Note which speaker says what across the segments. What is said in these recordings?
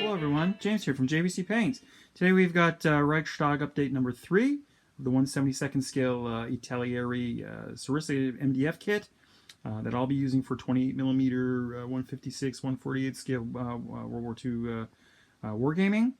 Speaker 1: Hello everyone, James here from JVC Paints. Today we've got Reichstag update number 3 of the 1/72nd scale Italeri Sarissa MDF kit that I'll be using for 28mm 156, 148 scale World War II wargaming.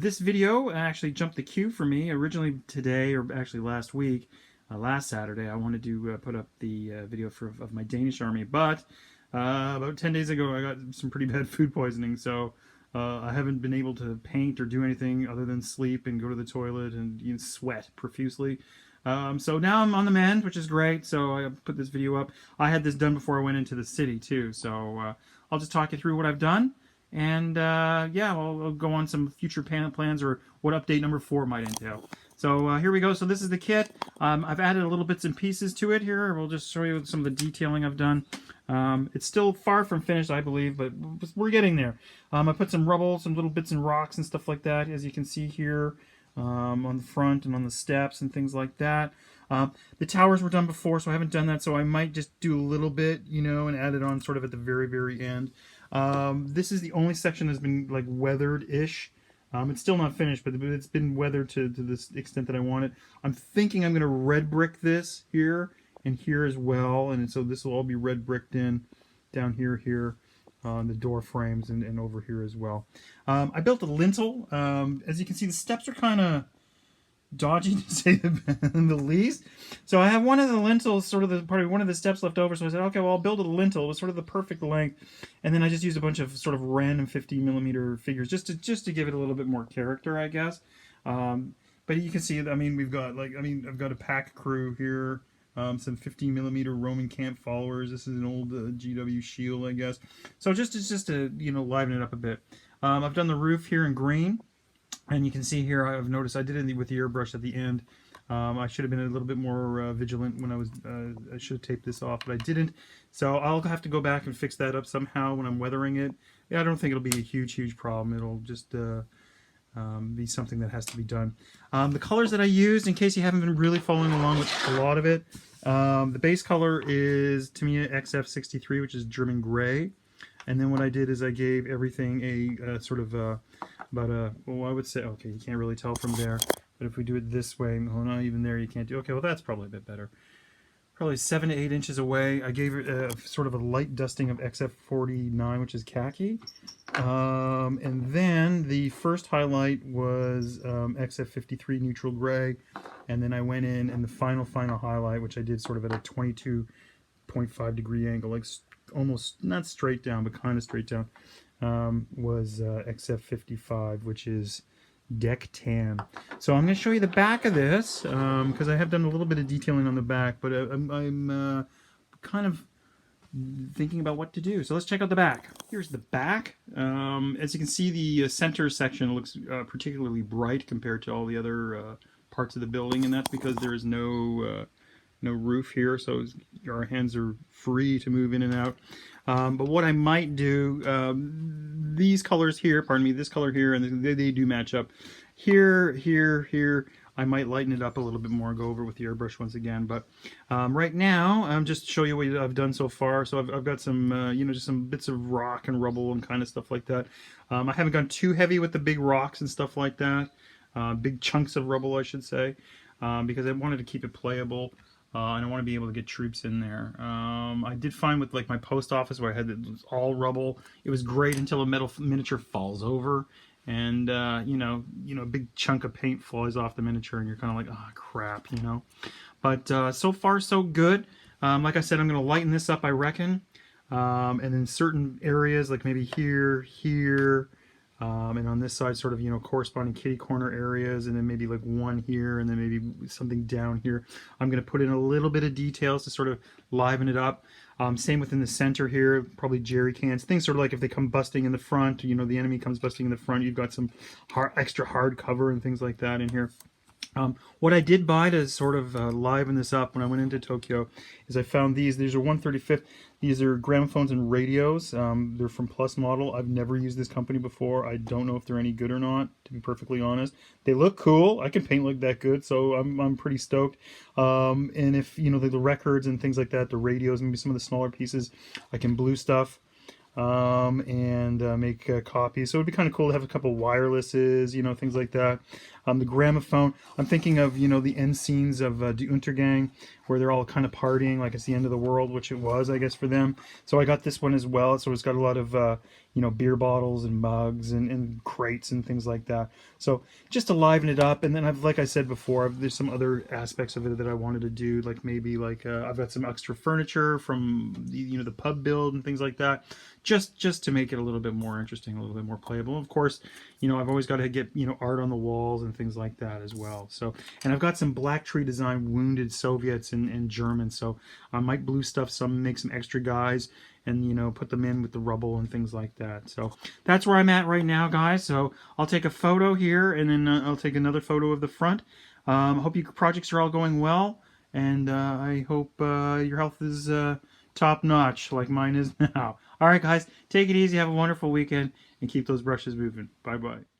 Speaker 1: This video actually jumped the queue for me. Originally today, or actually last week, last Saturday, I wanted to put up the video of my Danish army, but about 10 days ago I got some pretty bad food poisoning, so I haven't been able to paint or do anything other than sleep and go to the toilet and sweat profusely. So now I'm on the mend, which is great, so I put this video up. I had this done before I went into the city too, so I'll just talk you through what I've done, and yeah, I'll go on some future plans or what update number 4 might entail. So here we go. So this is the kit. I've added a little bits and pieces to it here. We'll just show you some of the detailing I've done. It's still far from finished, I believe, but we're getting there. I put some rubble, some little bits and rocks and stuff like that, as you can see here, on the front and on the steps and things like that. The towers were done before, so I haven't done that, so I might just do a little bit, and add it on sort of at the very, very end. This is the only section that's been like weathered-ish. It's still not finished, but it's been weathered to this extent that I want it. I'm thinking I'm going to red brick this here and here as well, and so this will all be red bricked in down here on the door frames and over here as well. I built a lintel. As you can see, the steps are kind of dodgy, to say the least. So I have one of the lintels, sort of one of the steps left over, so I said, okay, well, I'll build a lintel. It was sort of the perfect length, and then I just used a bunch of sort of random 50mm figures just to give it a little bit more character, I guess. But you can see, I mean, I've got a pack crew here, some 15mm Roman camp followers. This is an old GW shield, I guess. So just to liven it up a bit. I've done the roof here in green. And you can see here, I've noticed I did it with the airbrush at the end. I should have been a little bit more vigilant when I should have taped this off, but I didn't. So I'll have to go back and fix that up somehow when I'm weathering it. Yeah, I don't think it'll be a huge problem. It'll just be something that has to be done. The colors that I used, in case you haven't been really following along with a lot of it, the base color is Tamiya XF63, which is German gray. And then what I did is I gave everything a sort of well, I would say, okay, you can't really tell from there, but if we do it this way, well, not even there you can't do, okay, well, that's probably a bit better. Probably 7 to 8 inches away. I gave it a sort of a light dusting of XF49, which is khaki. And then the first highlight was XF53 neutral gray. And then I went in, and the final highlight, which I did sort of at a 22.5 degree angle, like almost not straight down, but kind of straight down, was XF55, which is deck tan. So I'm going to show you the back of this, because I have done a little bit of detailing on the back, but I'm kind of thinking about what to do. So let's check out the back. Here's the back. As you can see, the center section looks particularly bright compared to all the other parts of the building, and that's because there is no roof here, so our hands are free to move in and out. But what I might do, these colors here, pardon me, this color here, and they do match up. Here, I might lighten it up a little bit more, go over with the airbrush once again. But right now, I'm just show you what I've done so far. So I've got some, just some bits of rock and rubble and kind of stuff like that. I haven't gone too heavy with the big rocks and stuff like that. Big chunks of rubble, I should say, because I wanted to keep it playable. And I want to be able to get troops in there. I did find with like my post office where I had it was all rubble, it was great until a metal miniature falls over, and a big chunk of paint flies off the miniature, and you're kind of like, oh crap, But so far so good. Like I said, I'm going to lighten this up, I reckon. And in certain areas, like maybe here, and on this side, sort of, corresponding kitty corner areas, and then maybe like one here, and then maybe something down here. I'm going to put in a little bit of details to sort of liven it up. Same within the center here, probably jerry cans, things sort of like if they come busting in the front, the enemy comes busting in the front, you've got some extra hard cover and things like that in here. What I did buy to sort of liven this up when I went into Tokyo is I found these. These are 1/35. These are gramophones and radios. They're from Plus Model. I've never used this company before. I don't know if they're any good or not, to be perfectly honest. They look cool. I can paint like that good, so I'm pretty stoked. And if the records and things like that, the radios, maybe some of the smaller pieces, I can blue stuff. and make copies. So it'd be kind of cool to have a couple wirelesses, you know, things like that. The gramophone. I'm thinking of, you know, the end scenes of Die Untergang, where they're all kind of partying like it's the end of the world, which it was, I guess, for them. So I got this one as well. So it's got a lot of, you know, beer bottles and mugs and crates and things like that. So just to liven it up. And then like I said before, there's some other aspects of it that I wanted to do, like maybe like I've got some extra furniture from the, you know, the pub build and things like that. Just to make it a little bit more interesting, a little bit more playable. Of course, you know, I've always got to get, you know, art on the walls and things like that as well. So, and I've got some Black Tree Design wounded Soviets and Germans. So I might blue stuff some, make some extra guys, and, you know, put them in with the rubble and things like that. So that's where I'm at right now, guys. So I'll take a photo here, and then I'll take another photo of the front. Hope your projects are all going well, and I hope your health is top notch like mine is now. All right, guys, take it easy. Have a wonderful weekend, and keep those brushes moving. Bye-bye.